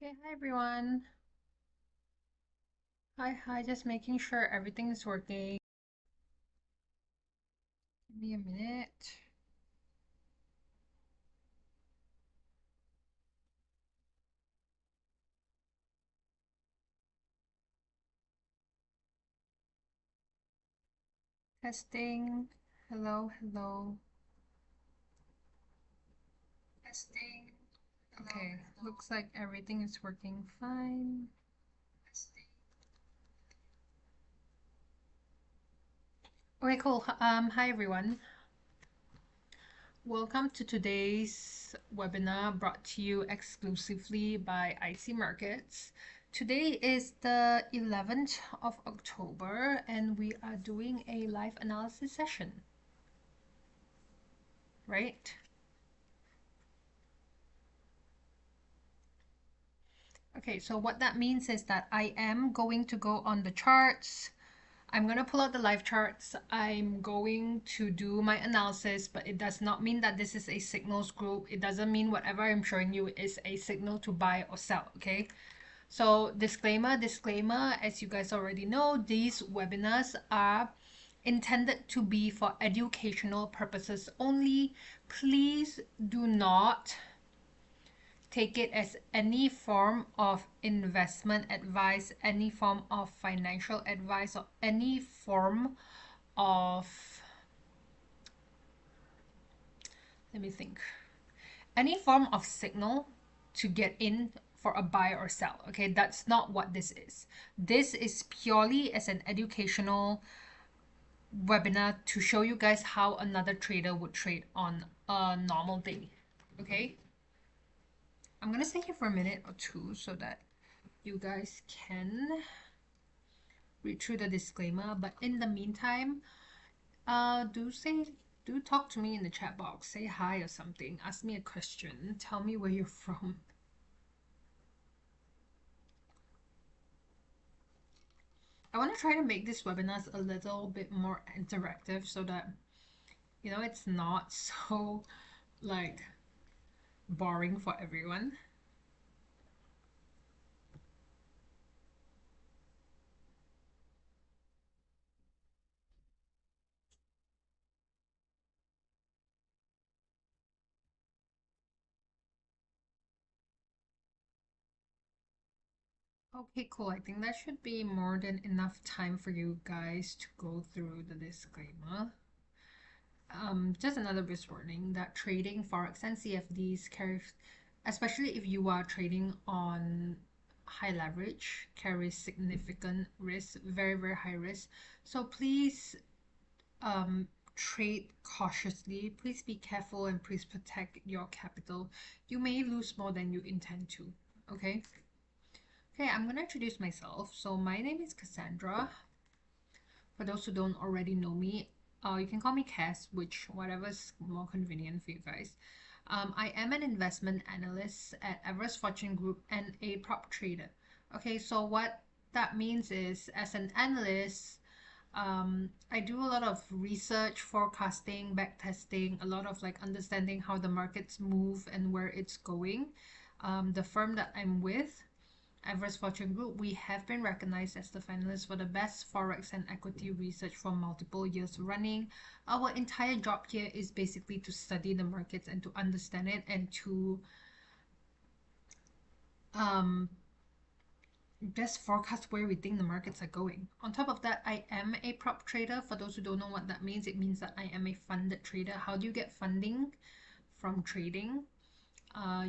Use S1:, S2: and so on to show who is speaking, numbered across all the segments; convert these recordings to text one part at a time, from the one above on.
S1: Okay, hi everyone. Hi, just making sure everything is working. Give me a minute. Testing. Hello, hello. Testing. Okay, looks like everything is working fine. Okay, cool. Hi everyone. Welcome to today's webinar brought to you exclusively by IC Markets. Today is the 11th of October and we are doing a live analysis session, right? Okay, so what that means is that I am going to go on the charts. I'm going to pull out the live charts. I'm going to do my analysis, but it does not mean that this is a signals group. It doesn't mean whatever I'm showing you is a signal to buy or sell, okay? So disclaimer, as you guys already know, these webinars are intended to be for educational purposes only. Please do not take it as any form of investment advice, any form of financial advice, or any form of, let me think, any form of signal to get in for a buy or sell. Okay, that's not what this is. This is purely as an educational webinar to show you guys how another trader would trade on a normal day. Okay, I'm gonna stay here for a minute or two so that you guys can read through the disclaimer, but in the meantime, do talk to me in the chat box. Say hi or something. Ask me a question. Tell me where you're from. I want to try to make these webinars a little bit more interactive so that it's not so like boring for everyone. Okay, cool. I think that should be more than enough time for you guys to go through the disclaimer. Just another risk warning that trading Forex and CFDs carries, especially if you are trading on high leverage, carries significant risk, very, very high risk. So please trade cautiously. Please be careful and please protect your capital. You may lose more than you intend to. Okay? Okay, I'm gonna introduce myself. So my name is Cassandra. For those who don't already know me, you can call me Cass, which whatever's more convenient for you guys. I am an investment analyst at Everest Fortune Group and a prop trader. Okay, so what that means is, as an analyst, I do a lot of research, forecasting, backtesting, a lot of like understanding how the markets move and where it's going. The firm that I'm with, Everest Fortune Group, we have been recognized as the finalists for the best forex and equity research for multiple years running. Our entire job here is basically to study the markets and to understand it and to um, just forecast where we think the markets are going. On top of that, I am a prop trader. For those who don't know what that means, it means that I am a funded trader. How do you get funding from trading?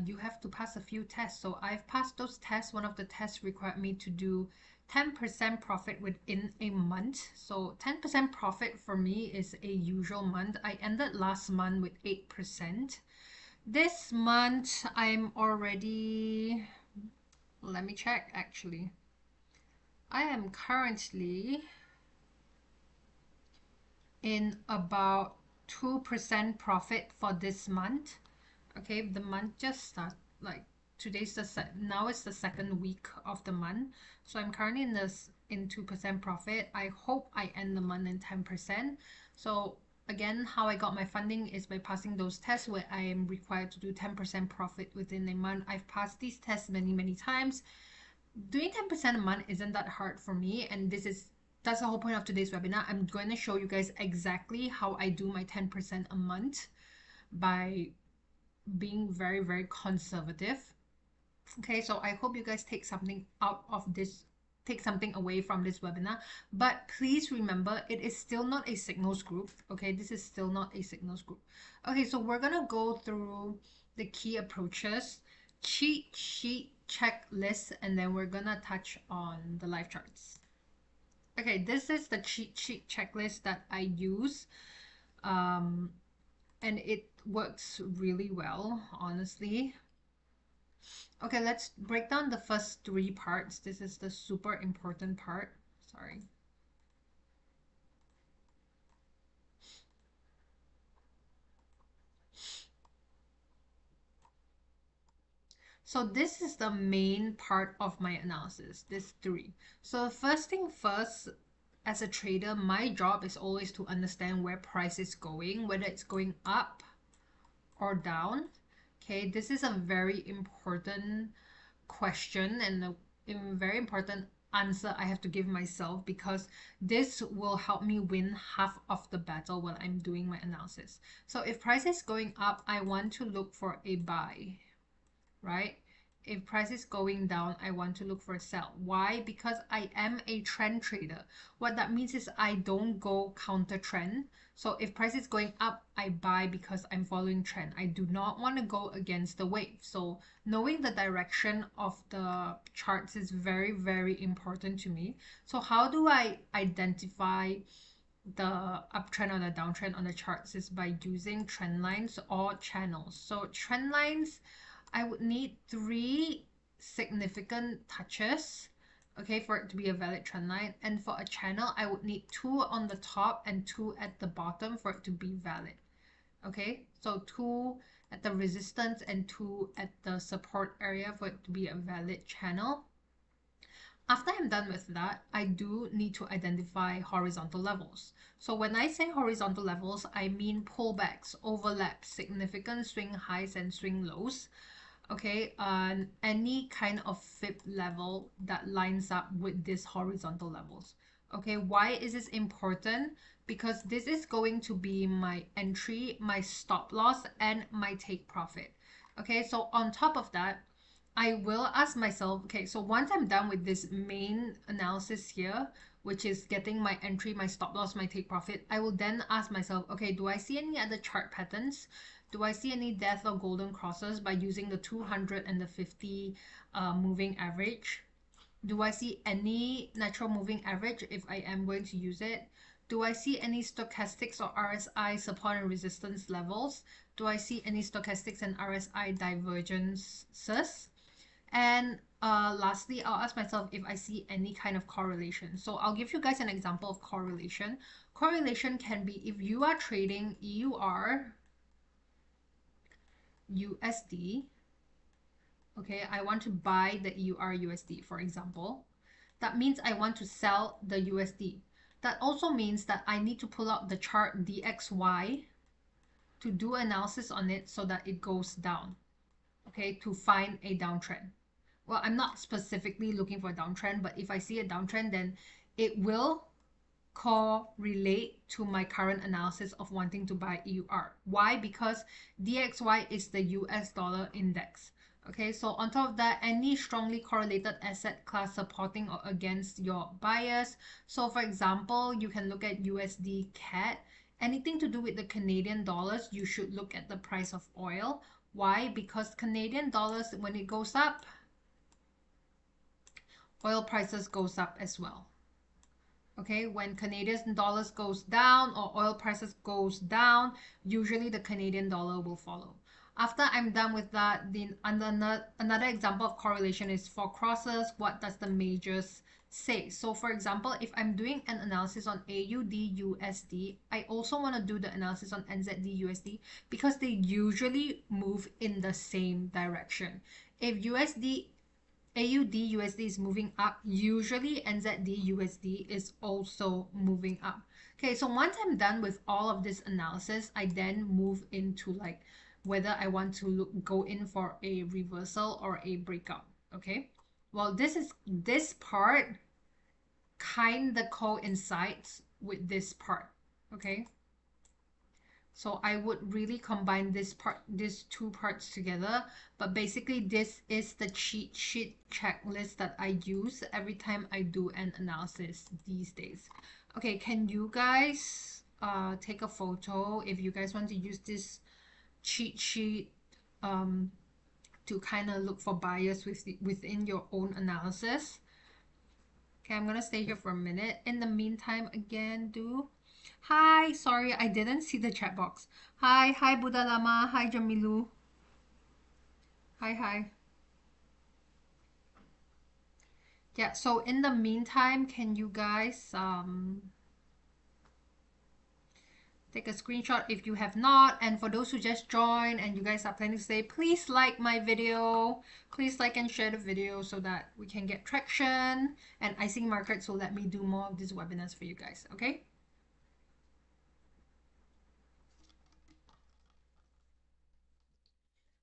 S1: You have to pass a few tests. So I've passed those tests. One of the tests required me to do 10% profit within a month. So 10% profit for me is a usual month. I ended last month with 8%. This month I'm already, let me check actually. I am currently in about 2% profit for this month. Okay, the month just started, like today's now it's the second week of the month, so I'm currently in 2% profit. I hope I end the month in 10%. So again, how I got my funding is by passing those tests where I am required to do 10% profit within a month. I've passed these tests many times. Doing 10% a month isn't that hard for me, and that's the whole point of today's webinar. I'm going to show you guys exactly how I do my 10% a month by being very conservative. Okay, so I hope you guys take something out of this, take something away from this webinar. But please remember, it is still not a signals group. Okay, this is still not a signals group. Okay, so we're gonna go through the key approaches, cheat sheet checklist, and then we're gonna touch on the live charts. Okay, this is the cheat sheet checklist that I use, and it works really well, honestly. Okay, let's break down the first three parts. This is the super important part. Sorry. So this is the main part of my analysis, this three. So first thing first, as a trader, my job is always to understand where price is going, whether it's going up or down. Okay, this is a very important question and a very important answer I have to give myself, because this will help me win half of the battle when I'm doing my analysis. So if price is going up, I want to look for a buy, right? If price is going down, I want to look for a sell. Why? Because I am a trend trader. What that means is I don't go counter trend. So if price is going up, I buy because I'm following trend. I do not want to go against the wave. So knowing the direction of the charts is very important to me. So how do I identify the uptrend or the downtrend on the charts? Is by using trend lines or channels. So trend lines, I would need 3 significant touches, okay, for it to be a valid trend line. And for a channel, I would need 2 on the top and 2 at the bottom for it to be valid. Okay, so 2 at the resistance and 2 at the support area for it to be a valid channel. After I'm done with that, I do need to identify horizontal levels. So when I say horizontal levels, I mean pullbacks, overlaps, significant swing highs and swing lows. Okay, any kind of fib level that lines up with these horizontal levels. Okay, why is this important? Because this is going to be my entry, my stop loss, and my take profit. Okay, so on top of that, I will ask myself, okay, so once I'm done with this main analysis here, which is getting my entry, my stop loss, my take profit, I will then ask myself, okay, do I see any other chart patterns? Do I see any death or golden crosses by using the 200 and the 50 moving average? Do I see any natural moving average if I am going to use it? Do I see any stochastics or RSI support and resistance levels? Do I see any stochastics and RSI divergences? And lastly, I'll ask myself if I see any kind of correlation. So I'll give you guys an example of correlation. Correlation can be if you are trading EUR USD, okay, I want to buy the EUR USD, for example. That means I want to sell the USD. That also means that I need to pull out the chart DXY to do analysis on it so that it goes down, okay, to find a downtrend. Well, I'm not specifically looking for a downtrend, but if I see a downtrend, then it will correlate to my current analysis of wanting to buy EUR. Why? Because DXY is the US dollar index. Okay, so on top of that, any strongly correlated asset class supporting or against your bias. So for example, you can look at USD CAD. Anything to do with the Canadian dollars, you should look at the price of oil. Why? Because Canadian dollars, when it goes up, oil prices goes up as well. Okay, when Canadian dollars goes down or oil prices goes down, usually the Canadian dollar will follow. After I'm done with that, another example of correlation is for crosses. What does the majors say? So for example, if I'm doing an analysis on AUD USD, I also want to do the analysis on NZD USD because they usually move in the same direction. If AUD USD is moving up, usually NZD USD is also moving up. Okay, so once I'm done with all of this analysis, I then move into like whether I want to go in for a reversal or a breakup. Okay, well, this part kind of coincides with this part. Okay, so I would really combine these two parts together. But basically, this is the cheat sheet checklist that I use every time I do an analysis these days. Okay, can you guys take a photo if you guys want to use this cheat sheet to kind of look for bias within your own analysis? Okay, I'm gonna stay here for a minute. In the meantime, again, hi, sorry, I didn't see the chat box. Hi, Buddha Lama. Hi, Jamilu. Hi. Yeah, so in the meantime, can you guys take a screenshot if you have not? And for those who just joined and you guys are planning to say, please like my video. Please like and share the video so that we can get traction. And IC Markets will let me do more of these webinars for you guys, okay?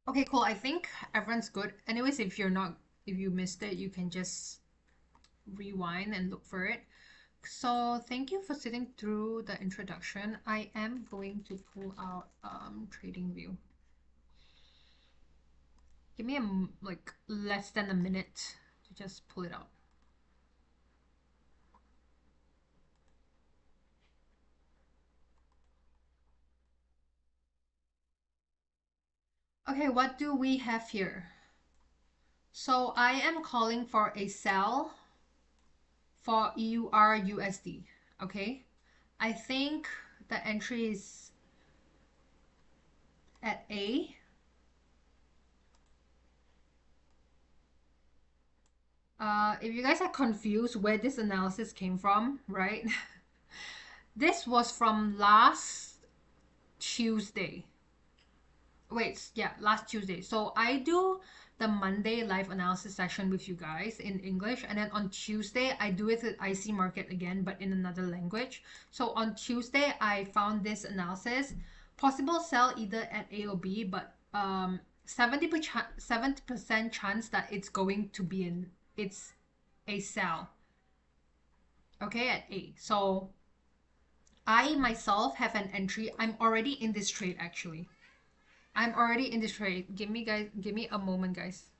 S1: Okay, cool. I think everyone's good. Anyways, if you missed it, you can just rewind and look for it. So thank you for sitting through the introduction. I am going to pull out TradingView. Give me like less than a minute to just pull it out. Okay, what do we have here? So I am calling for a sell for EUR USD. Okay, I think the entry is at A. If you guys are confused where this analysis came from, right? This was from last Tuesday. Wait, yeah, last Tuesday. So I do the Monday live analysis session with you guys in English, and then on Tuesday I do it with IC Market again, but in another language. So on Tuesday I found this analysis, possible sell either at A or B, but 70% chance that it's going to be it's a sell. Okay, at A. So I myself have an entry. I'm already in this trade actually. I'm already in this trade. Give me a moment, guys.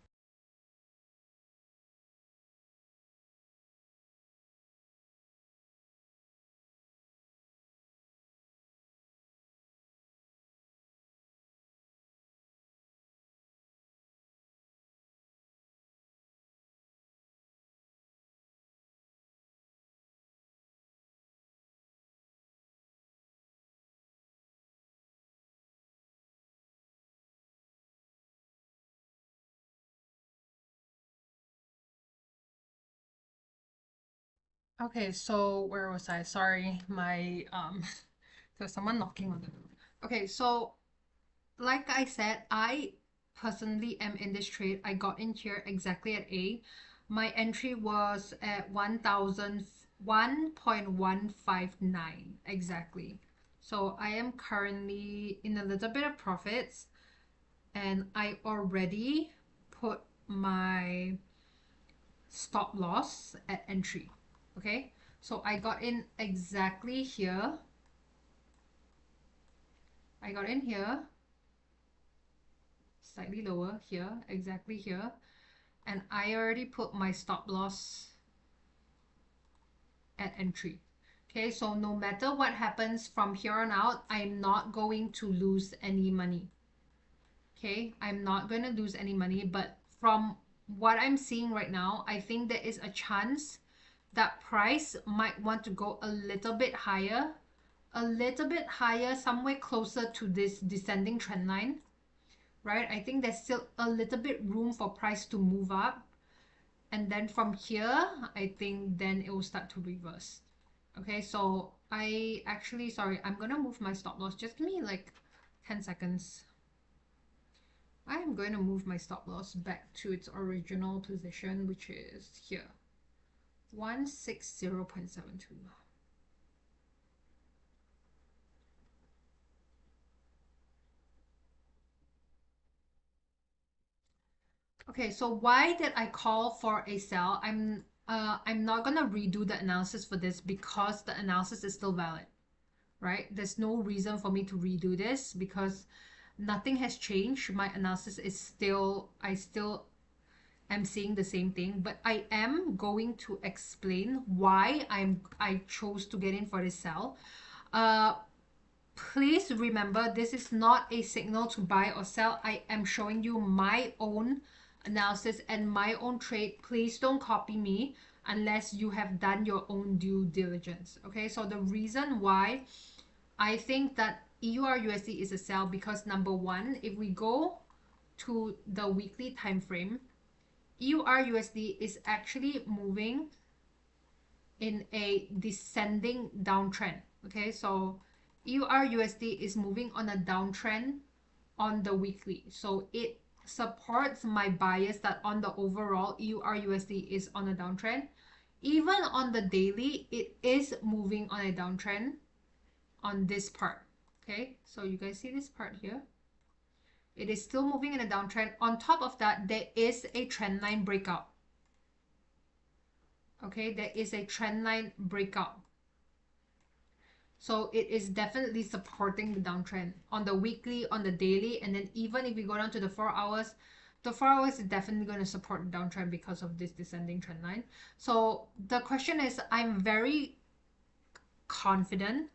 S1: Okay, so where was I? Sorry, my there's someone knocking on the door. Okay, so like I said, I personally am in this trade. I got in here exactly at A. My entry was at 1,001.159 exactly. So I am currently in a little bit of profits, and I already put my stop loss at entry. Okay, so I got in exactly here. I got in here, slightly lower here, exactly here, and I already put my stop loss at entry. Okay, so no matter what happens from here on out, I'm not going to lose any money. Okay, I'm not going to lose any money, but from what I'm seeing right now, I think there is a chance that price might want to go a little bit higher, somewhere closer to this descending trend line, right? I think there's still a little bit room for price to move up, and then from here I think then it will start to reverse. Okay, so sorry, I'm gonna move my stop loss. Just give me like 10 seconds. I am going to move my stop loss back to its original position, which is here, 160.72. Okay, so why did I call for a sell? I'm not gonna redo the analysis for this because the analysis is still valid, right? There's no reason for me to redo this because nothing has changed. My analysis is still, I still am seeing the same thing, but I am going to explain why I chose to get in for this sell. Please remember, this is not a signal to buy or sell. I am showing you my own analysis and my own trade. Please don't copy me unless you have done your own due diligence. Okay, so the reason why I think that EUR USD is a sell, because number one, if we go to the weekly time frame, EUR USD is actually moving in a descending downtrend. Okay, so EUR USD is moving on a downtrend on the weekly. So it supports my bias that on the overall EUR USD is on a downtrend. Even on the daily, it is moving on a downtrend on this part. Okay, so you guys see this part here? It is still moving in a downtrend. On top of that, there is a trend line breakout. Okay, there is a trend line breakout. So it is definitely supporting the downtrend on the weekly, on the daily, and then even if we go down to the 4 hours, the 4 hours is definitely going to support the downtrend because of this descending trend line. So the question is, I'm very confident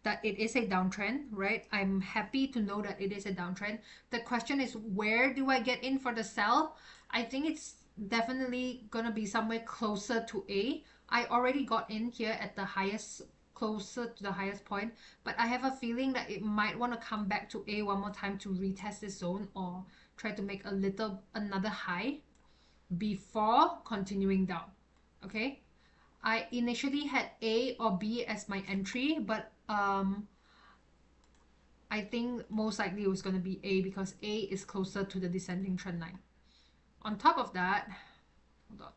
S1: that it is a downtrend, right? I'm happy to know that it is a downtrend. The question is, where do I get in for the sell? I think it's definitely gonna be somewhere closer to A. I already got in here at the highest, closer to the highest point, but I have a feeling that it might want to come back to A one more time to retest this zone or try to make another high before continuing down. Okay, I initially had A or B as my entry, but I think most likely it was going to be A because A is closer to the descending trend line. On top of that, hold on,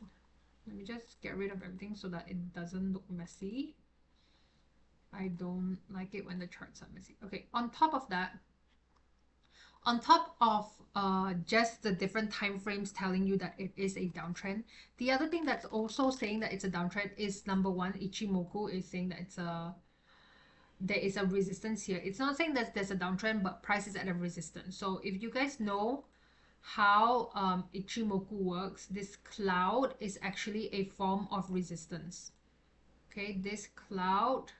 S1: let me just get rid of everything so that it doesn't look messy. I don't like it when the charts are messy. Okay, on top of that, on top of just the different time frames telling you that it is a downtrend, the other thing that's also saying that it's a downtrend is number one, Ichimoku is saying that there is a resistance here. It's not saying that there's a downtrend, but price is at a resistance. So if you guys know how Ichimoku works, this cloud is actually a form of resistance. Okay, this cloud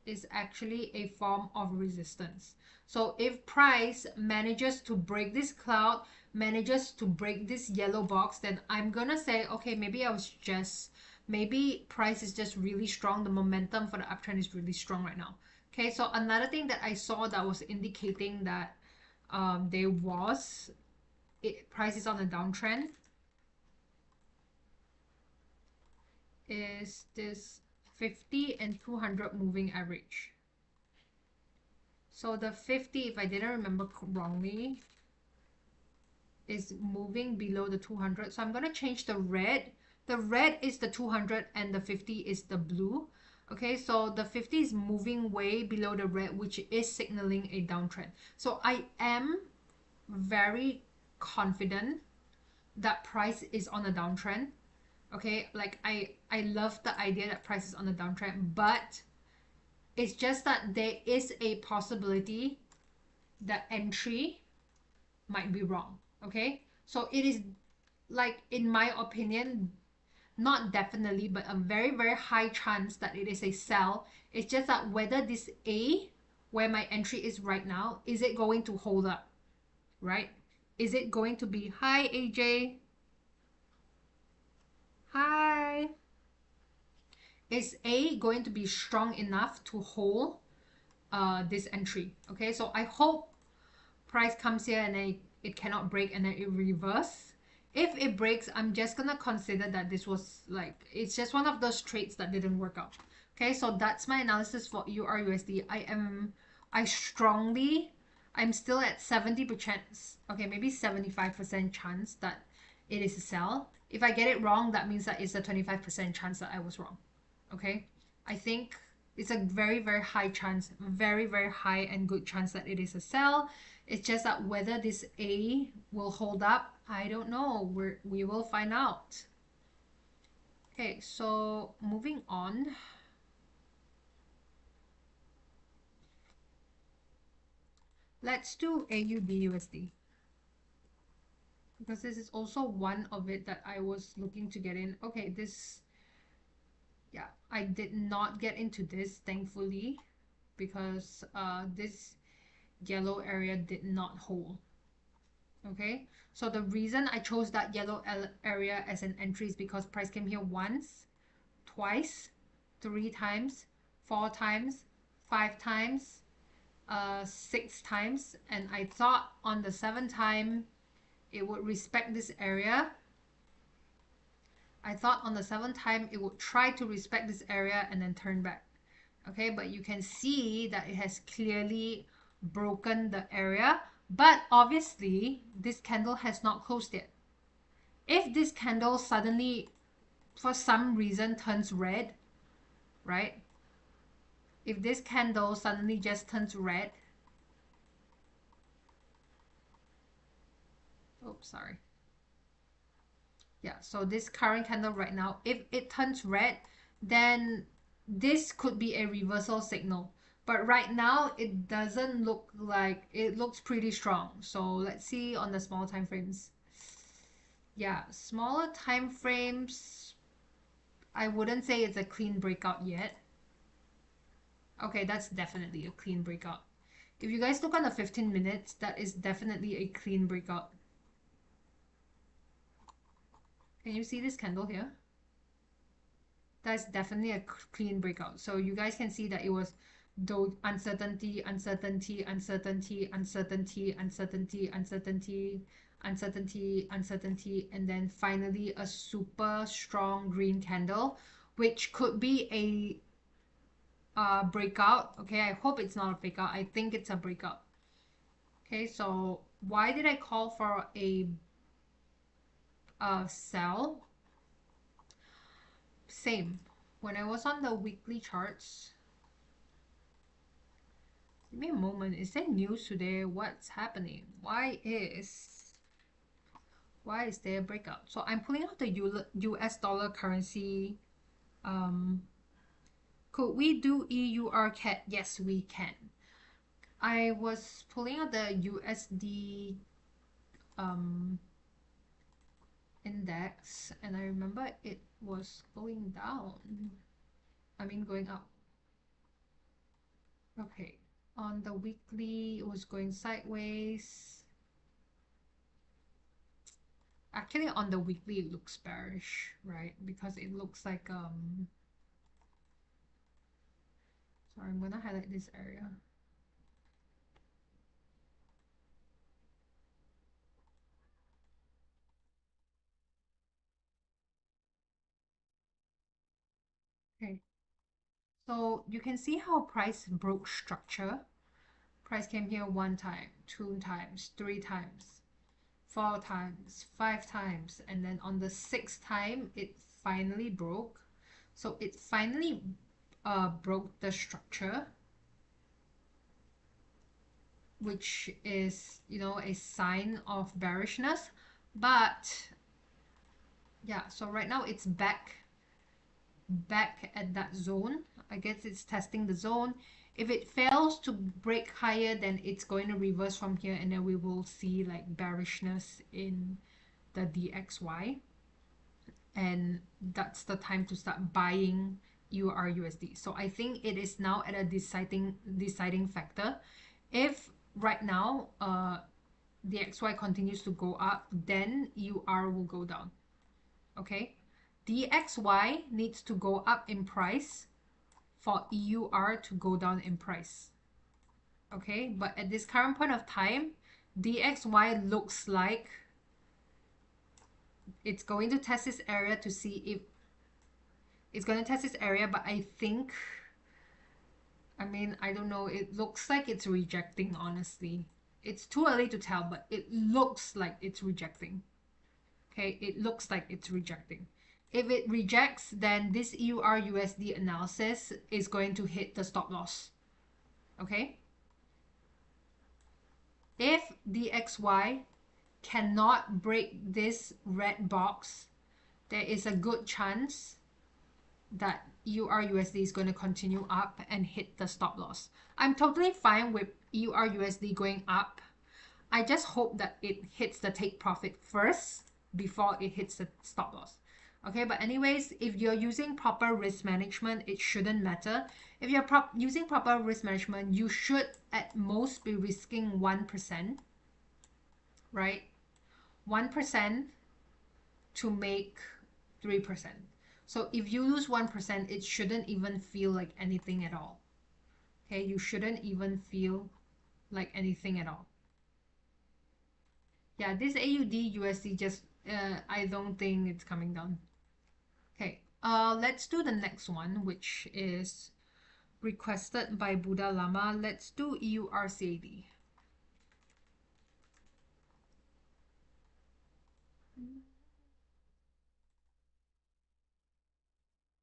S1: is actually a form of resistance. So if price manages to break this cloud, manages to break this yellow box, then I'm gonna say, okay, maybe price is just really strong. The momentum for the uptrend is really strong right now. Okay, so another thing that I saw that was indicating that price is on a downtrend is this 50 and 200 moving average. So the 50, if I didn't remember wrongly, is moving below the 200. So I'm going to change the red. The red is the 200 and the 50 is the blue. Okay, so the 50 is moving way below the red, which is signaling a downtrend. So I am very confident that price is on a downtrend. Okay, like I love the idea that price is on a downtrend, but it's just that there is a possibility that entry might be wrong. Okay, so it is, like, in my opinion, not definitely, but a very, very high chance that it is a sell. It's just that whether this A, where my entry is right now, is it going to hold up, right? Is it going to be, hi AJ, hi, is A going to be strong enough to hold this entry? Okay, so I hope price comes here and it cannot break and then it reverse. If it breaks, I'm just gonna consider that this was like, it's just one of those trades that didn't work out. Okay, so that's my analysis for EUR USD. I'm still at 70%, okay, maybe 75% chance that it is a sell. If I get it wrong, that means that it's a 25% chance that I was wrong. Okay, I think It's a very, very high chance, very, very high and good chance that it is a sell. It's just that whether this A will hold up, I don't know. We will find out. Okay, so moving on. Let's do AUDUSD, because this is also one of it that I was looking to get in. Okay, this, yeah, I did not get into this, thankfully, because this yellow area did not hold. Okay, so the reason I chose that yellow area as an entry is because price came here once, twice, 3 times, 4 times, 5 times, 6 times, and I thought on the 7th time it would respect this area. I thought on the 7th time it would try to respect this area and then turn back. Okay, but you can see that it has clearly broken the area, but obviously this candle has not closed yet. If this candle suddenly for some reason turns red, right? If this candle suddenly just turns red, oops, sorry. Yeah, so this current candle right now, if it turns red, then this could be a reversal signal. But right now, it doesn't look like, it looks pretty strong. So let's see on the small time frames. Yeah, smaller time frames, I wouldn't say it's a clean breakout yet. Okay, that's definitely a clean breakout. If you guys look on the 15 minutes, that is definitely a clean breakout. Can you see this candle here? That's definitely a clean breakout. So you guys can see that it was uncertainty, uncertainty, uncertainty, uncertainty, uncertainty, uncertainty, uncertainty, uncertainty, and then finally a super strong green candle, which could be a breakout. Okay, I hope it's not a breakout. I think it's a breakout. Okay, so why did I call for a sell? Same. When I was on the weekly charts, give me a moment. Is there news today? What's happening? Why is there a breakout? So I'm pulling out the US dollar currency. Could we do EUR CAD? Yes, we can. I was pulling out the USD index, and I remember it was going down. I mean, going up. Okay, on the weekly, it was going sideways. Actually, on the weekly, it looks bearish, right? Because it looks like, sorry, I'm gonna highlight this area. Okay, so you can see how price broke structure. Price came here 1 time, 2 times, 3 times, 4 times, 5 times, and then on the 6th time, it finally broke. So it finally broke the structure, which is, you know, a sign of bearishness. But yeah, so right now it's back at that zone. I guess it's testing the zone. If it fails to break higher, then it's going to reverse from here, and then we will see like bearishness in the DXY, and that's the time to start buying EURUSD. So I think it is now at a deciding factor. If right now DXY continues to go up, then EUR will go down. Okay, DXY needs to go up in price for EUR to go down in price. Okay, but at this current point of time, DXY looks like it's going to test this area to see if it's going to test this area, but I think, I mean, I don't know, it looks like it's rejecting, honestly. It's too early to tell, but it looks like it's rejecting. Okay, it looks like it's rejecting. If it rejects, then this EUR/USD analysis is going to hit the stop loss. Okay? If DXY cannot break this red box, there is a good chance that EUR/USD is going to continue up and hit the stop loss. I'm totally fine with EUR/USD going up. I just hope that it hits the take profit first before it hits the stop loss. Okay, but anyways, if you're using proper risk management, it shouldn't matter. If you're using proper risk management, you should at most be risking 1%, right? 1% to make 3%. So if you lose 1%, it shouldn't even feel like anything at all. Okay, you shouldn't even feel like anything at all. Yeah, this AUD/USD just, I don't think it's coming down. Okay, let's do the next one, which is requested by Buddha Lama. Let's do EUR/CAD.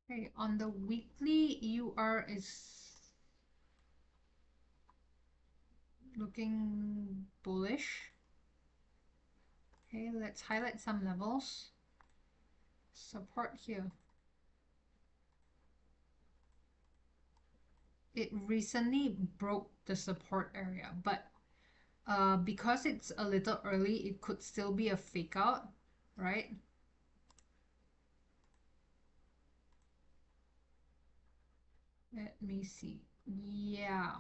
S1: Okay, on the weekly, EUR is looking bullish. Okay, let's highlight some levels. Support here. It recently broke the support area, but because it's a little early, it could still be a fake out, right? Let me see. Yeah.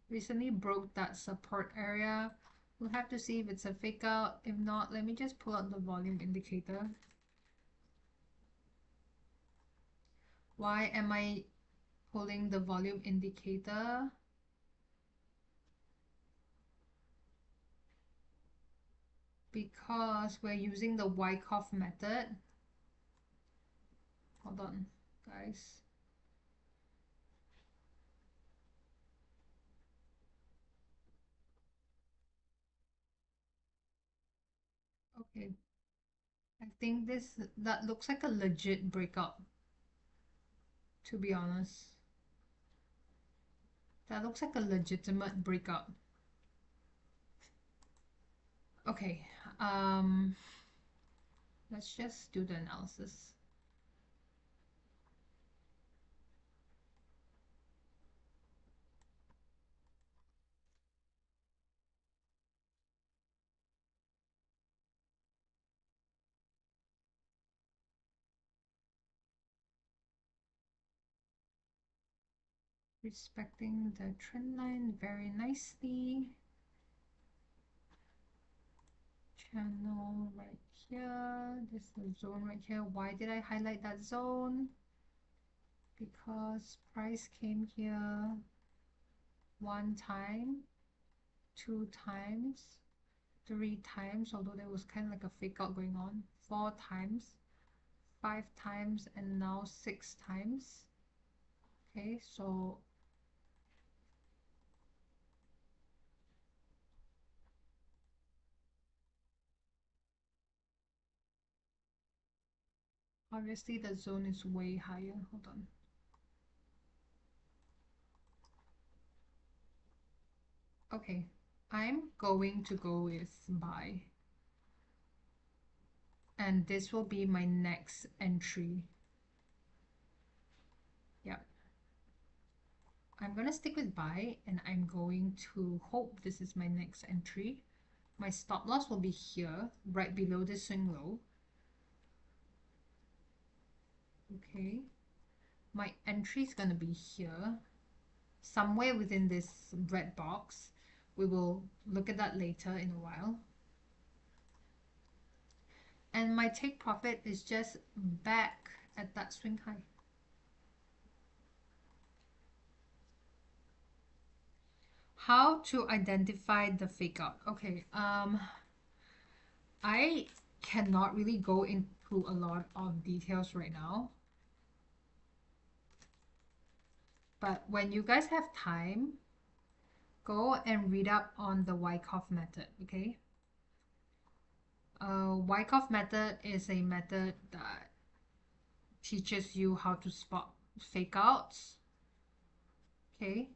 S1: Recently broke that support area. We'll have to see if it's a fake out. If not, let me just pull out the volume indicator. Why am I pulling the volume indicator? Because we're using the Wyckoff method. Hold on, guys. Okay. I think that looks like a legit breakout, to be honest. That looks like a legitimate breakout. Okay, let's just do the analysis. Respecting the trend line very nicely. Channel right here. This is the zone right here. Why did I highlight that zone? Because price came here 1 time, 2 times, 3 times, although there was kind of like a fake out going on, 4 times, 5 times, and now 6 times. Okay, so obviously the zone is way higher. Hold on. Okay, I'm going to go with buy. And this will be my next entry. Yep. I'm gonna stick with buy, and I'm going to hope this is my next entry. My stop loss will be here, right below this swing low. Okay. My entry is gonna be here, somewhere within this red box. We will look at that later in a while. And my take profit is just back at that swing high. How to identify the fake out? Okay, I cannot really go into a lot of details right now, but when you guys have time, go and read up on the Wyckoff method, okay? Wyckoff method is a method that teaches you how to spot fake outs. Okay.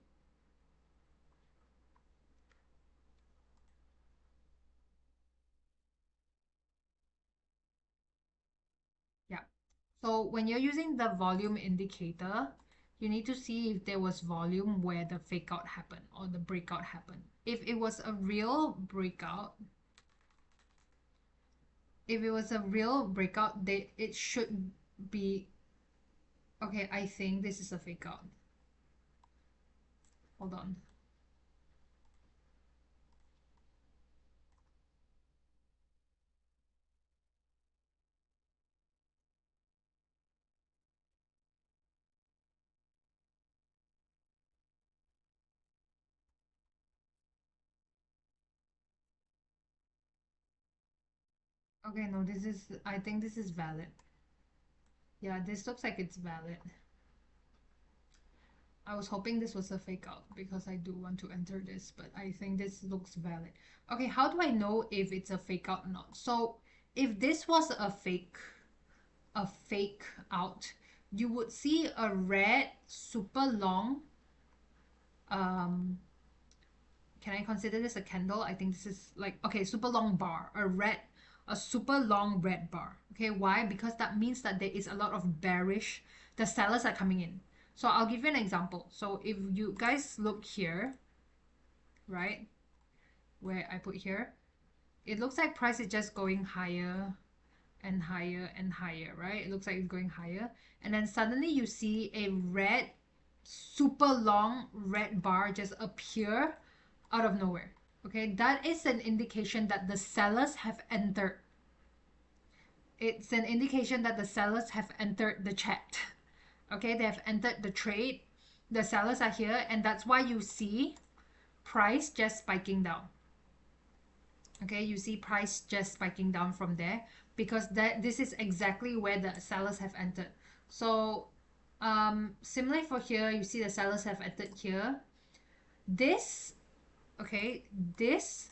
S1: Yeah. So when you're using the volume indicator, you need to see if there was volume where the fake out happened or the breakout happened. If it was a real breakout, it should be okay. I think this is a fake out. Hold on. Okay, no, I think this is valid. Yeah, this looks like it's valid. I was hoping this was a fake out because I do want to enter this, but I think this looks valid. Okay, how do I know if it's a fake out or not? So if this was a fake out, you would see a red super long, um, can I consider this a candle? I think this is like, okay, super long bar, a super long red bar. Okay, why? Because that means that there is a lot of bearish, the sellers are coming in. So I'll give you an example. So if you guys look here, right, where I put here, it looks like price is just going higher and higher and higher, right? It looks like it's going higher. And then suddenly you see a red, super long red bar just appear out of nowhere. Okay, that is an indication that the sellers have entered. It's an indication that the sellers have entered the chat. Okay, they have entered the trade. The sellers are here, and that's why you see price just spiking down. Okay, you see price just spiking down from there because this is exactly where the sellers have entered. So similarly for here, you see the sellers have entered here. This, okay, this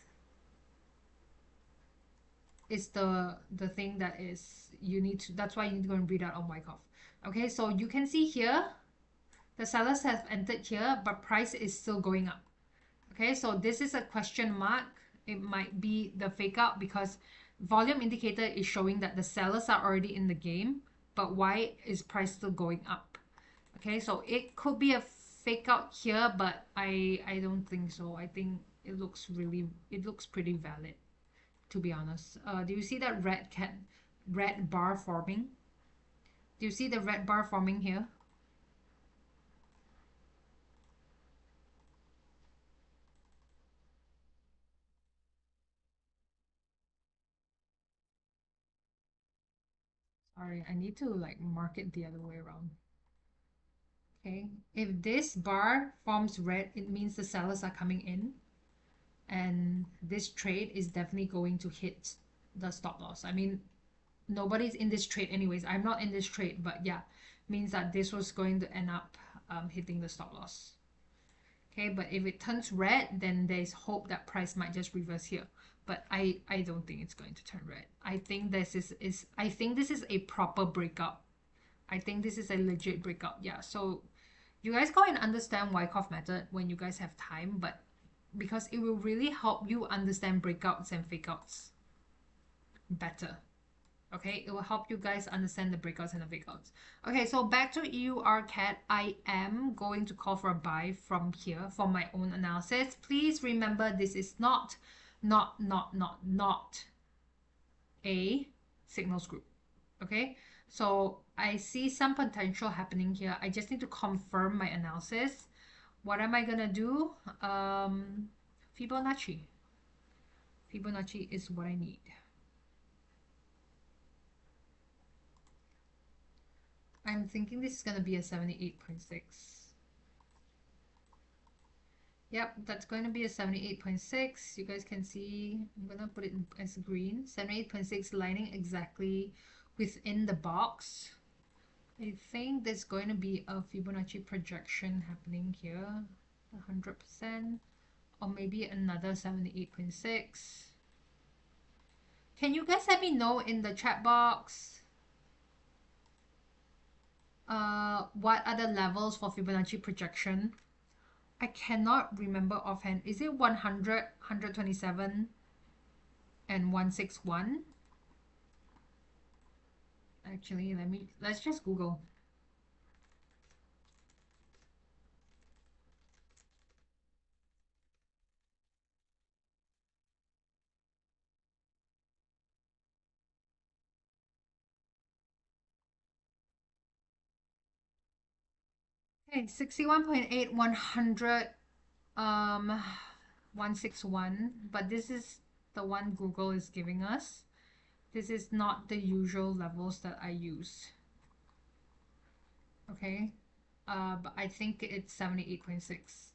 S1: is the thing that is you need to, that's why you need to go and read out on Wyckoff. Okay, so you can see here the sellers have entered here, but price is still going up. Okay, so this is a question mark. It might be the fake out because volume indicator is showing that the sellers are already in the game, but why is price still going up? Okay, so it could be a fake out here, but I don't think so. I think it looks pretty valid, to be honest. Do you see that red bar forming? Do you see the red bar forming here? Sorry, I need to like mark it the other way around. Okay, if this bar forms red, it means the sellers are coming in, and this trade is definitely going to hit the stop loss. I mean, nobody's in this trade anyways. I'm not in this trade, but yeah, means that this was going to end up hitting the stop loss. Okay, but if it turns red, then there's hope that price might just reverse here. But I don't think it's going to turn red. I think this is a proper breakout. I think this is a legit breakout. Yeah, so you guys go and understand Wyckoff method when you guys have time, but because it will really help you understand breakouts and fakeouts better. Okay, it will help you guys understand the breakouts and the fakeouts. Okay, so back to EUR CAD, I am going to call for a buy from here for my own analysis. Please remember this is not a signals group. Okay, so I see some potential happening here. I just need to confirm my analysis. What am I gonna do? Fibonacci. Fibonacci is what I need. I'm thinking this is gonna be a 78.6. Yep, that's going to be a 78.6. You guys can see, I'm gonna put it as green. 78.6 lining exactly within the box. I think there's going to be a Fibonacci projection happening here, 100%, or maybe another 78.6. Can you guys let me know in the chat box what are the levels for Fibonacci projection? I cannot remember offhand. Is it 100, 127, and 161? Actually, let's just Google. Okay, 61.8, 100, 161, but this is the one Google is giving us. This is not the usual levels that I use. Okay, but I think it's 78.6.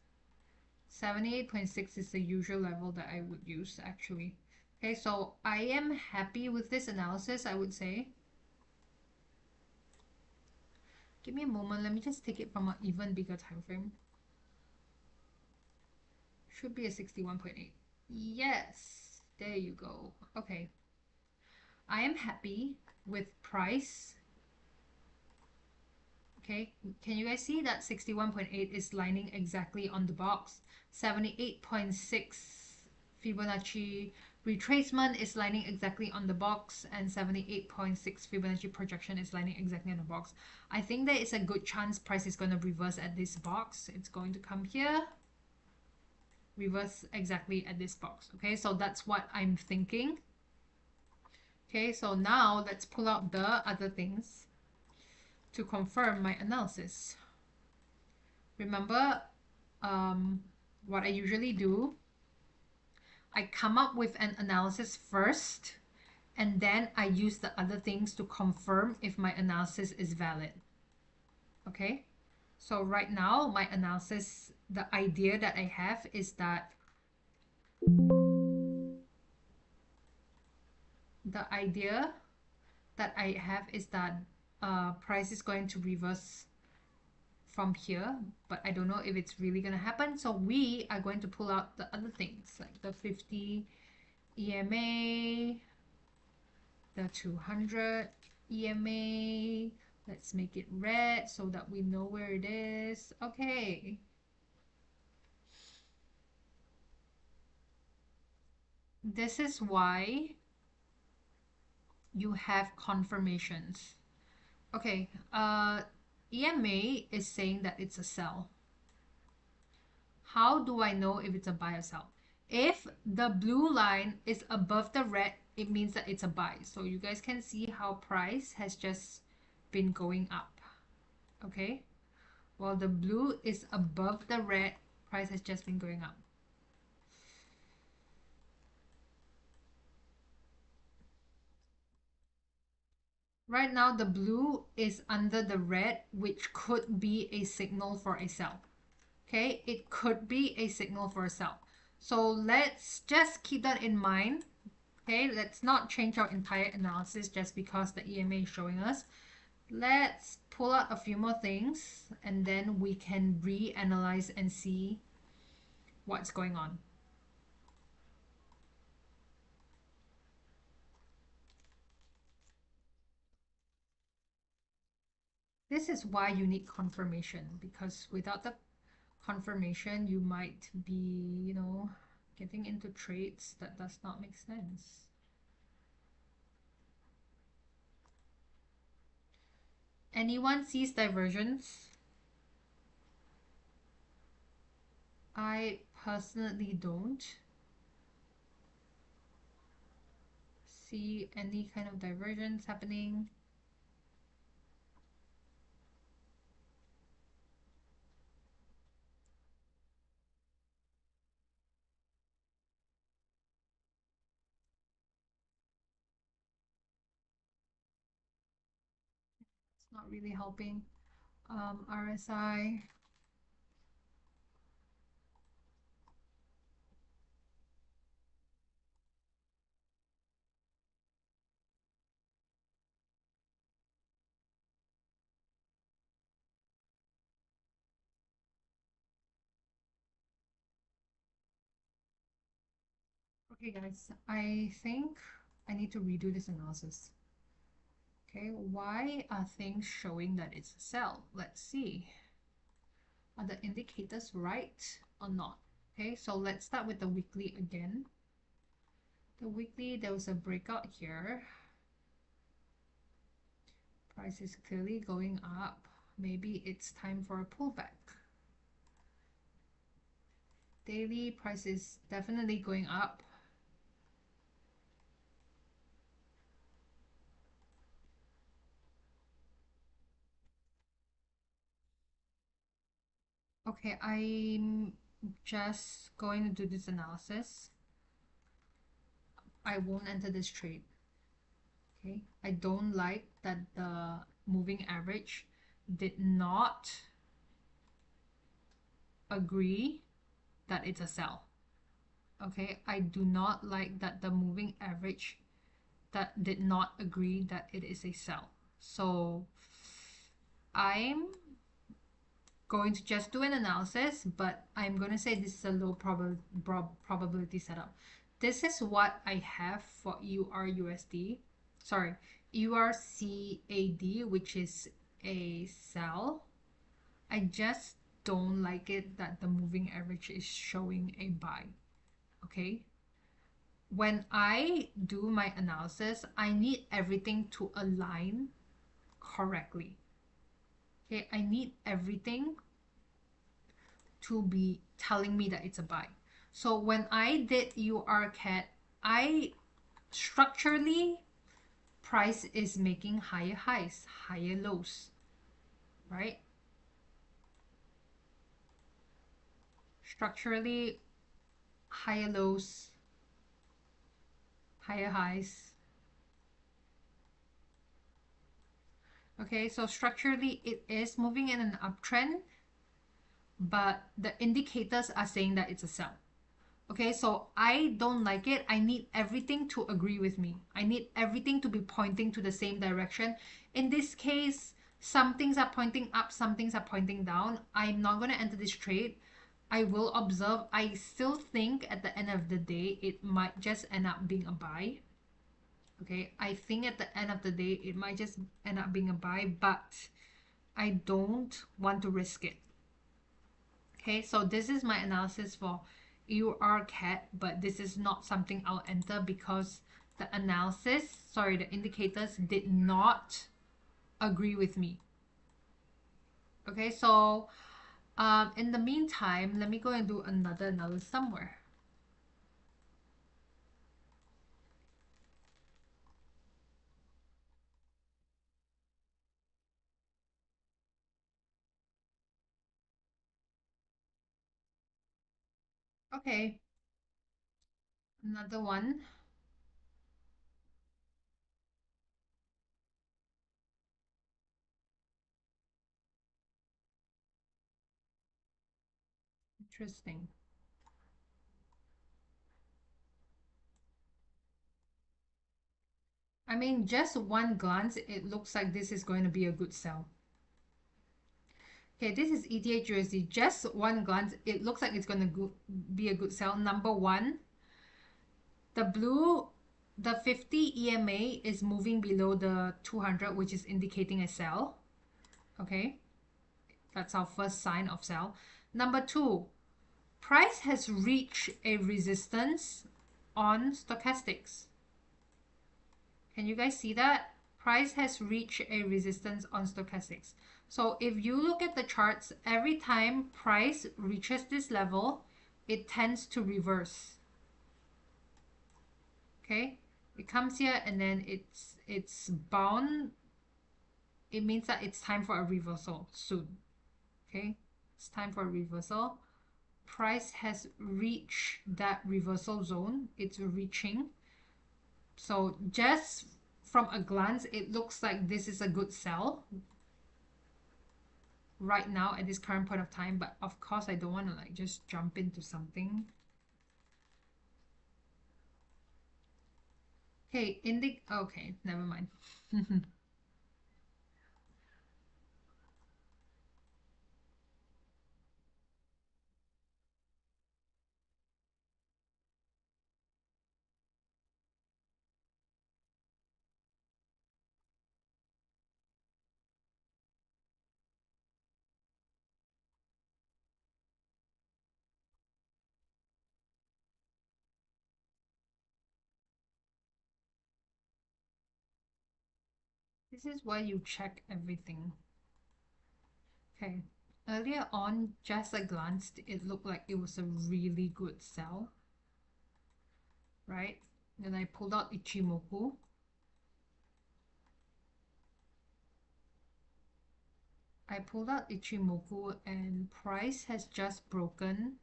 S1: 78.6 is the usual level that I would use actually. Okay, so I am happy with this analysis, I would say. Give me a moment, let me just take it from an even bigger time frame. Should be a 61.8. Yes, there you go. Okay. I am happy with price. Okay, can you guys see that 61.8 is lining exactly on the box? 78.6 Fibonacci retracement is lining exactly on the box, and 78.6 Fibonacci projection is lining exactly on the box. I think there is a good chance price is going to reverse at this box. It's going to come here, reverse exactly at this box. Okay, so that's what I'm thinking. Okay, so now let's pull out the other things to confirm my analysis. Remember what I usually do? I come up with an analysis first, and then I use the other things to confirm if my analysis is valid. Okay, so right now my analysis, the idea that I have is that price is going to reverse from here, but I don't know if it's really going to happen. So we are going to pull out the other things like the 50 EMA, the 200 EMA. Let's make it red so that we know where it is. Okay. This is why you have confirmations. Okay, EMA is saying that it's a sell. How do I know if it's a buy or sell? If the blue line is above the red, it means that it's a buy. So you guys can see how price has just been going up. Okay, while the blue is above the red, price has just been going up. Right now, the blue is under the red, which could be a signal for a sell. Okay, it could be a signal for a sell. So let's just keep that in mind. Okay, let's not change our entire analysis just because the EMA is showing us. Let's pull out a few more things and then we can reanalyze and see what's going on. This is why you need confirmation, because without the confirmation, you might be, getting into trades that does not make sense. Anyone sees divergence? I personally don't see any kind of divergence happening. It's not really helping. RSI. Okay, guys, I think I need to redo this analysis. Okay, why are things showing that it's a sell? Let's see. Are the indicators right or not? Okay, so let's start with the weekly again. The weekly, there was a breakout here. Price is clearly going up. Maybe it's time for a pullback. Daily price is definitely going up. Okay, I'm just going to do this analysis. I won't enter this trade. Okay, I don't like that the moving average did not agree that it's a sell. Okay, I do not like that the moving average that did not agree that it is a sell. So I'm going to just do an analysis, but I'm going to say this is a low probability setup. This is what I have for EURUSD. Sorry, EURCAD, which is a sell. I just don't like it that the moving average is showing a buy. Okay. When I do my analysis, I need everything to align correctly. Okay, I need everything to be telling me that it's a buy. So when I did URCAT, I structurally price is making higher highs, higher lows, right? Structurally higher lows, higher highs. Okay, so structurally it is moving in an uptrend, but the indicators are saying that it's a sell. Okay, so I don't like it. I need everything to agree with me. I need everything to be pointing to the same direction. In this case, some things are pointing up, some things are pointing down. I'm not going to enter this trade. I will observe. I still think at the end of the day, it might just end up being a buy. Okay, I think at the end of the day, it might just end up being a buy, but I don't want to risk it. Okay, so this is my analysis for EURCAT, but this is not something I'll enter because the the indicators did not agree with me. Okay, so in the meantime, let me go and do another analysis somewhere. Okay, another one. Interesting. I mean, just one glance, it looks like this is going to be a good sell. Okay, this is ETH USD. Just one glance, it looks like it's going to be a good sell. Number one, the blue, the 50 EMA is moving below the 200, which is indicating a sell. Okay, that's our first sign of sell. Number two, price has reached a resistance on stochastics. Can you guys see that? Price has reached a resistance on stochastics. So if you look at the charts, every time price reaches this level, it tends to reverse. Okay, it comes here and then it's bound. It means that it's time for a reversal soon. Okay, it's time for a reversal. Price has reached that reversal zone. It's reaching. So just from a glance, it looks like this is a good sell right now at this current point of time. But of course, I don't want to like just jump into something. Okay, okay, never mind. This is why you check everything. Okay, earlier on, just a glance, it looked like it was a really good sell, right? Then I pulled out Ichimoku. And price has just broken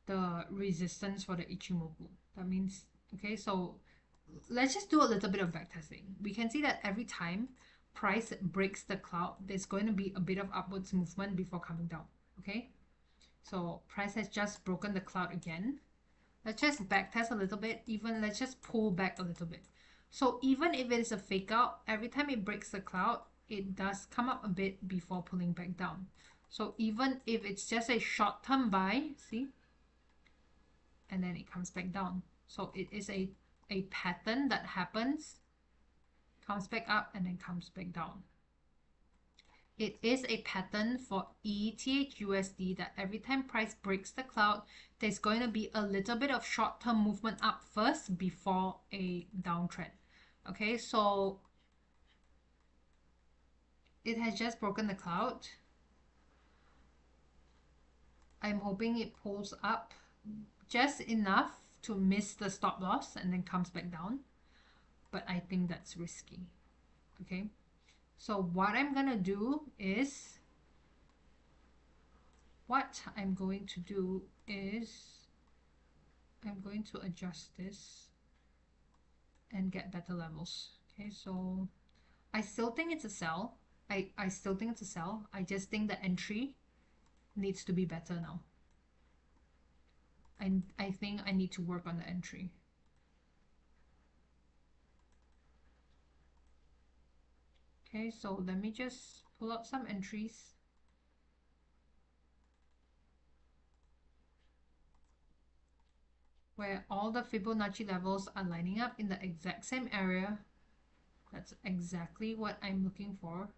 S1: the resistance for the Ichimoku. That means, okay, so let's just do a little bit of backtesting. We can see that every time price breaks the cloud, there's going to be a bit of upwards movement before coming down. Okay, so price has just broken the cloud again. Let's just backtest a little bit. Even let's just pull back a little bit. So even if it is a fake out, every time it breaks the cloud, it does come up a bit before pulling back down. So even if it's just a short-term buy, see, and then it comes back down. So it is a pattern that happens, comes back up, and then comes back down. It is a pattern for ETH/USD that every time price breaks the cloud, there's going to be a little bit of short-term movement up first before a downtrend. Okay, so it has just broken the cloud. I'm hoping it pulls up just enough to miss the stop loss and then comes back down. But I think that's risky. Okay, so what I'm going to do is I'm going to adjust this and get better levels. Okay, so I still think it's a sell. I still think it's a sell. I just think the entry needs to be better now. I think I need to work on the entry. Okay, so let me just pull out some entries. Where all the Fibonacci levels are lining up in the exact same area. That's exactly what I'm looking for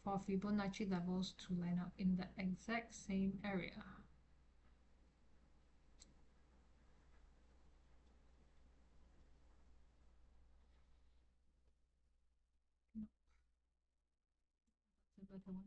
S1: Fibonacci levels to line up in the exact same area. That's a better one.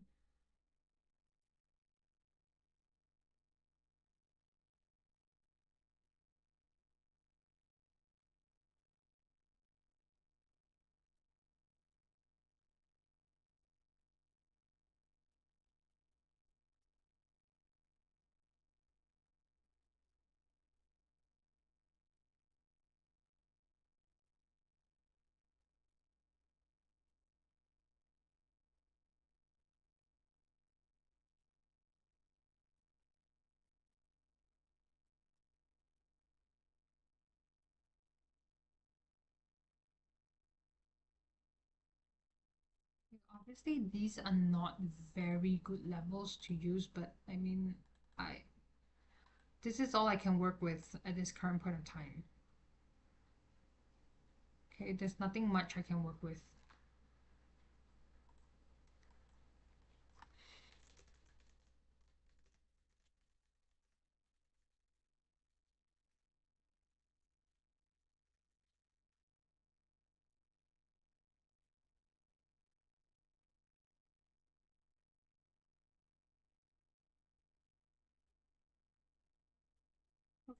S1: Obviously, these are not very good levels to use, but I mean, this is all I can work with at this current point of time. Okay, there's nothing much I can work with.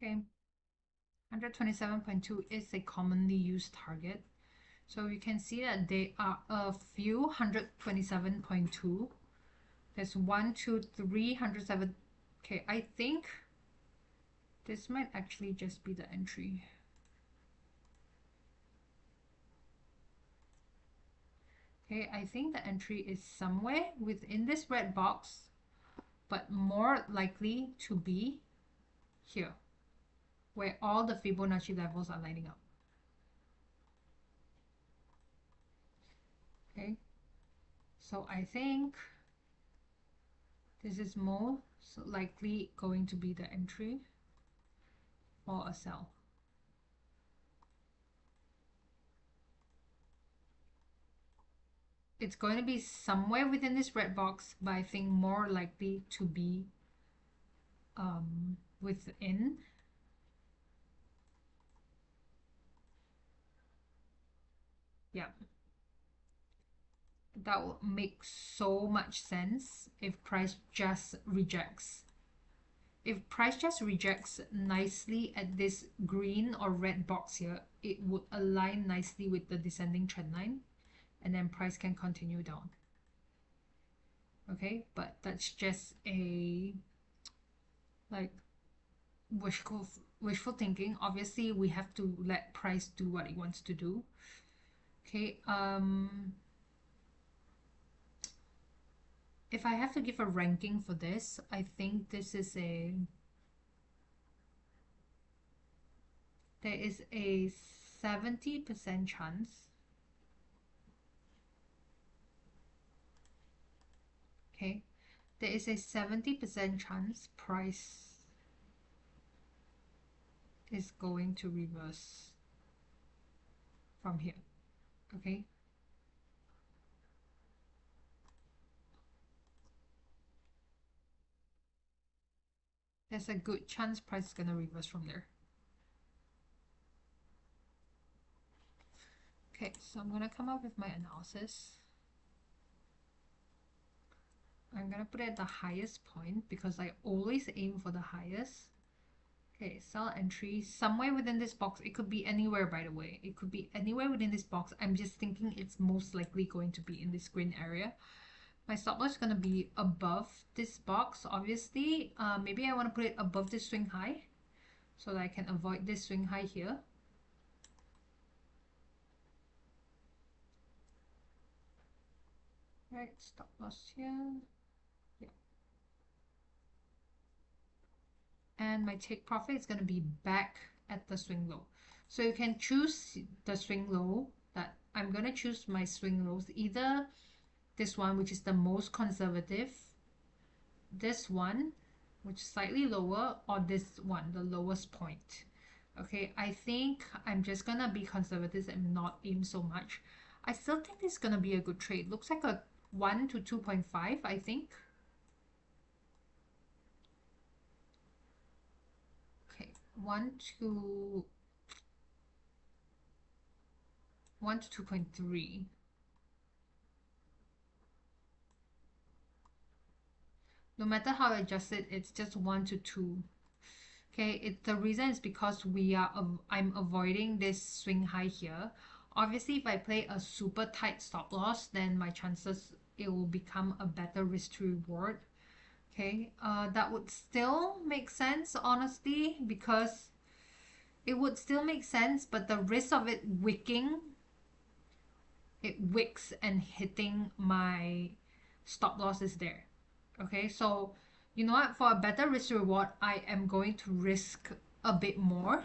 S1: Okay, 127.2 is a commonly used target. So you can see that there are a few 127.2. There's 1, 2, 3, 107. Okay, I think this might actually just be the entry. Okay, I think the entry is somewhere within this red box, but more likely to be here, where all the Fibonacci levels are lining up. Okay, so I think this is most likely going to be the entry or a sell. It's going to be somewhere within this red box, but I think more likely to be within. Yeah. That would make so much sense if price just rejects. If price just rejects nicely at this green or red box here, it would align nicely with the descending trend line, and then price can continue down. Okay, but that's just a like wishful thinking. Obviously, we have to let price do what it wants to do. Okay, if I have to give a ranking for this, I think this is there is a 70% chance. Okay, there is a 70% chance price is going to reverse from here. Okay, there's a good chance price is going to reverse from there. Okay, so I'm going to come up with my analysis. I'm going to put it at the highest point because I always aim for the highest. Okay, sell entry somewhere within this box. It could be anywhere, by the way. It could be anywhere within this box. I'm just thinking it's most likely going to be in this green area. My stop loss is going to be above this box, obviously. Maybe I want to put it above this swing high so that I can avoid this swing high here. Right, stop loss here. Yeah. And my take profit is going to be back at the swing low. So you can choose the swing low. That I'm going to choose my swing lows, either this one, which is the most conservative, this one, which is slightly lower, or this one, the lowest point. Okay, I think I'm just gonna be conservative and not aim so much. I still think this is gonna be a good trade. Looks like a 1 to 2.5, I think. Okay, 1 to 2.3. No matter how I adjust it, it's just 1 to 2. Okay, the reason is because I'm avoiding this swing high here. Obviously, if I play a super tight stop loss, then my chances it will become a better risk to reward. Okay, that would still make sense, honestly, because it would still make sense, but the risk of it wicks and hitting my stop loss is there. Okay, so you know what? For a better risk reward, I am going to risk a bit more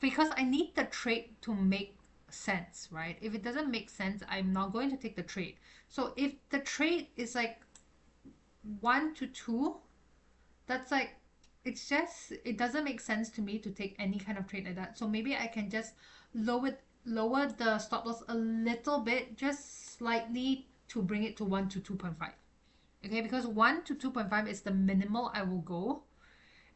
S1: because I need the trade to make sense, right? If it doesn't make sense, I'm not going to take the trade. So if the trade is like 1 to 2, that's like, it doesn't make sense to me to take any kind of trade like that. So maybe I can just lower the stop loss a little bit, just slightly, to bring it to 1 to 2.5. Okay, because 1 to 2.5 is the minimal I will go,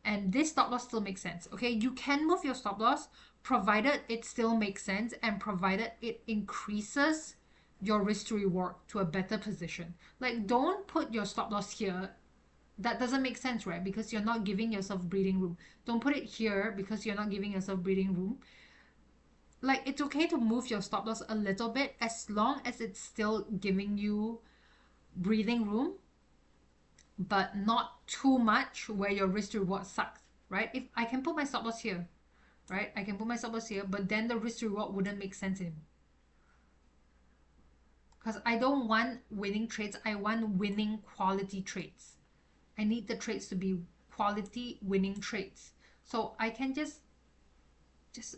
S1: and this stop loss still makes sense. Okay, you can move your stop loss provided it still makes sense and provided it increases your risk to reward to a better position. Like, don't put your stop loss here. That doesn't make sense, right? Because you're not giving yourself breathing room. Don't put it here because you're not giving yourself breathing room. Like, it's okay to move your stop loss a little bit as long as it's still giving you breathing room, but not too much where your risk to reward sucks, right? If I can put my stop loss here, right? I can put my stop loss here, but then the risk to reward wouldn't make sense anymore. Because I don't want winning trades, I want winning quality trades. I need the trades to be quality winning trades. So I can just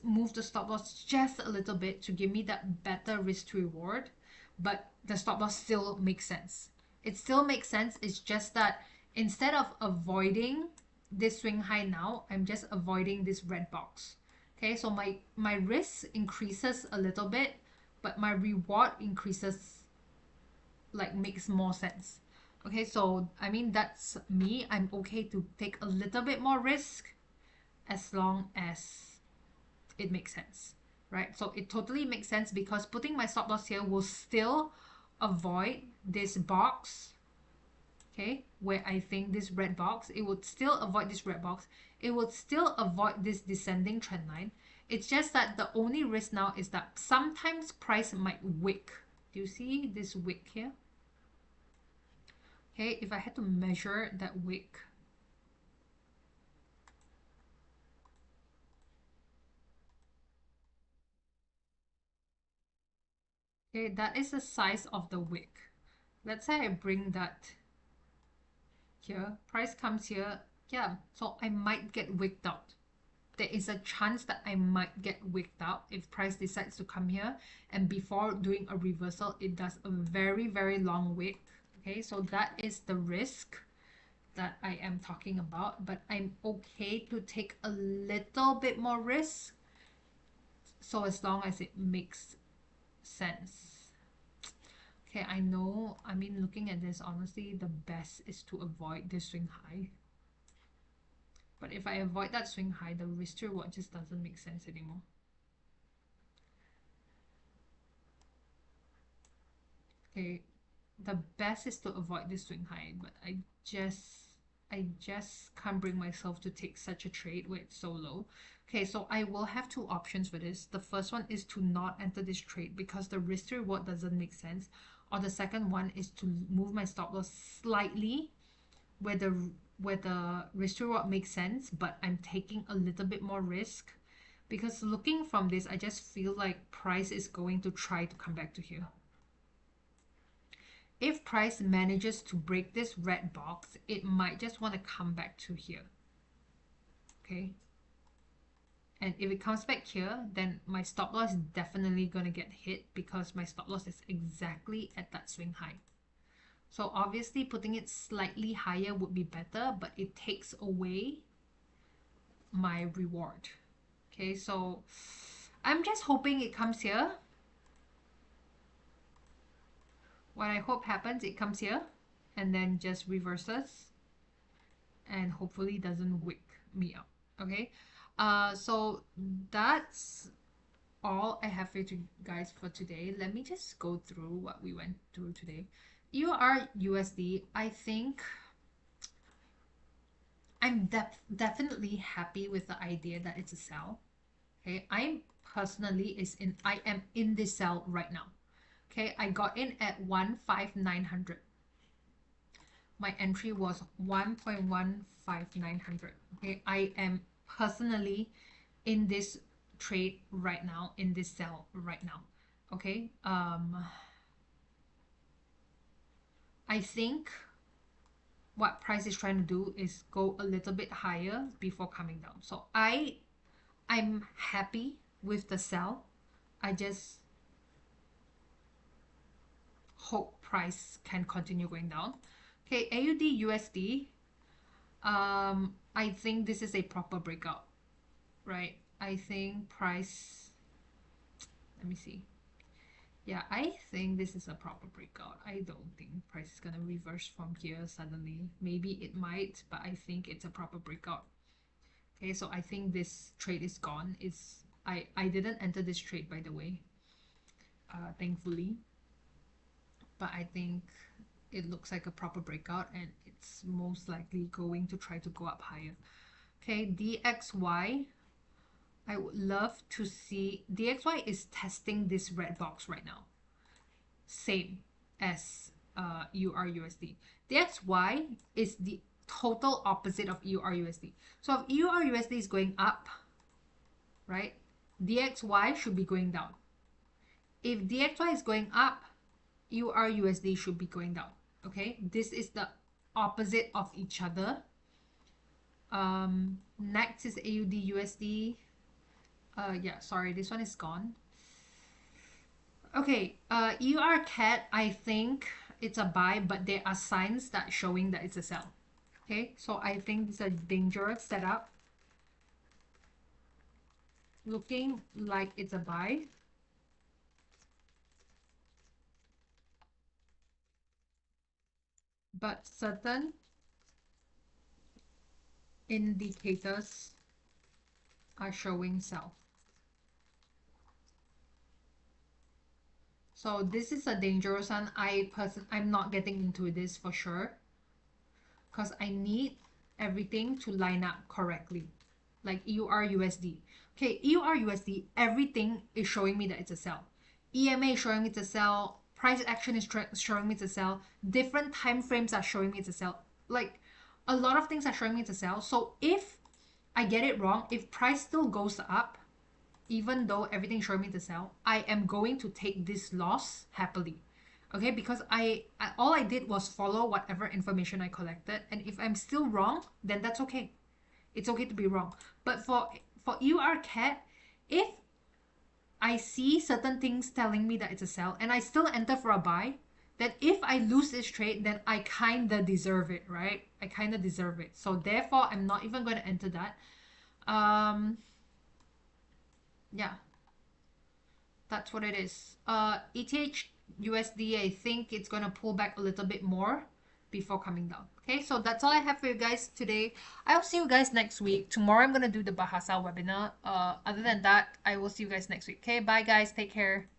S1: move the stop loss just a little bit to give me that better risk to reward, but the stop loss still makes sense. It still makes sense. It's just that instead of avoiding this swing high now, I'm just avoiding this red box. Okay, so my risk increases a little bit, but my reward increases, like, makes more sense. Okay, so I mean, that's me. I'm okay to take a little bit more risk as long as it makes sense. right? So it totally makes sense because putting my stop loss here will still avoid this box, okay, where I think this red box, it would still avoid this red box. It would still avoid this descending trend line. It's just that the only risk now is that sometimes price might wick. Do you see this wick here? Okay, if I had to measure that wick, okay, that is the size of the wick. Let's say I bring that here, price comes here, yeah, so I might get wicked out. There is a chance that I might get wicked out if price decides to come here, and before doing a reversal it does a very, very long wick. Okay, so that is the risk that I am talking about, but I'm okay to take a little bit more risk, so as long as it makes sense. Okay, I know, I mean, looking at this, honestly, the best is to avoid this swing high. But if I avoid that swing high, the risk to reward just doesn't make sense anymore. Okay, the best is to avoid this swing high, but I just can't bring myself to take such a trade where it's so low. Okay, so I will have two options for this. The first one is to not enter this trade because the risk to reward doesn't make sense. Or the second one is to move my stop loss slightly where the risk to reward makes sense, but I'm taking a little bit more risk. Because looking from this, I just feel like price is going to try to come back to here. If price manages to break this red box, it might just want to come back to here. Okay. And if it comes back here, then my stop loss is definitely going to get hit because my stop loss is exactly at that swing high. So obviously putting it slightly higher would be better, but it takes away my reward. Okay, so I'm just hoping it comes here. What I hope happens, it comes here and then just reverses and hopefully doesn't wick me up. Okay, so that's all I have for you guys for today. Let me just go through what we went through today. EUR/USD, I think I'm definitely happy with the idea that it's a sell. Okay, I am in this sell right now. Okay, I got in at 15900. My entry was 1.15900. Okay, I am personally in this trade right now, in this sell right now. Okay, I think what price is trying to do is go a little bit higher before coming down. So I'm happy with the sell. I just hope price can continue going down. Okay, AUD/USD. I think this is a proper breakout, right? I think price. Let me see. Yeah, I think this is a proper breakout. I don't think price is gonna reverse from here suddenly. Maybe it might, but I think it's a proper breakout. Okay, so I think this trade is gone. I didn't enter this trade, by the way, thankfully. But I think it looks like a proper breakout and it's most likely going to try to go up higher. Okay, DXY. I would love to see DXY is testing this red box right now. Same as EUR/USD. DXY is the total opposite of EUR/USD. So if EUR/USD is going up, right, DXY should be going down. If DXY is going up, EUR/USD should be going down. Okay, this is the opposite of each other. Next is AUD/USD. Yeah, sorry, this one is gone. Okay, EUR/CAD, I think it's a buy, but there are signs that showing that it's a sell. Okay, so I think it's a dangerous setup. Looking like it's a buy. But certain indicators are showing sell. So this is a dangerous one. I'm not getting into this for sure, because I need everything to line up correctly. Like EUR USD. Okay, EUR USD, everything is showing me that it's a sell. EMA is showing me it's a sell. Price action is showing me it's a sell. Different time frames are showing me it's a sell. Like a lot of things are showing me it's a sell. So if I get it wrong, if price still goes up, even though everything showing me to sell, I am going to take this loss happily. Okay, because all I did was follow whatever information I collected, and if I'm still wrong, then that's okay. It's okay to be wrong. But for EUR-CAD, if I see certain things telling me that it's a sell and I still enter for a buy, then if I lose this trade, then I kinda deserve it, right? I kinda deserve it. So therefore, I'm not even going to enter that. Yeah, that's what it is. ETH USD, I think it's gonna pull back a little bit more before coming down. Okay, so that's all I have for you guys today. I'll see you guys next week. Tomorrow I'm gonna do the Bahasa webinar. Other than that, I will see you guys next week. Okay, bye guys, take care.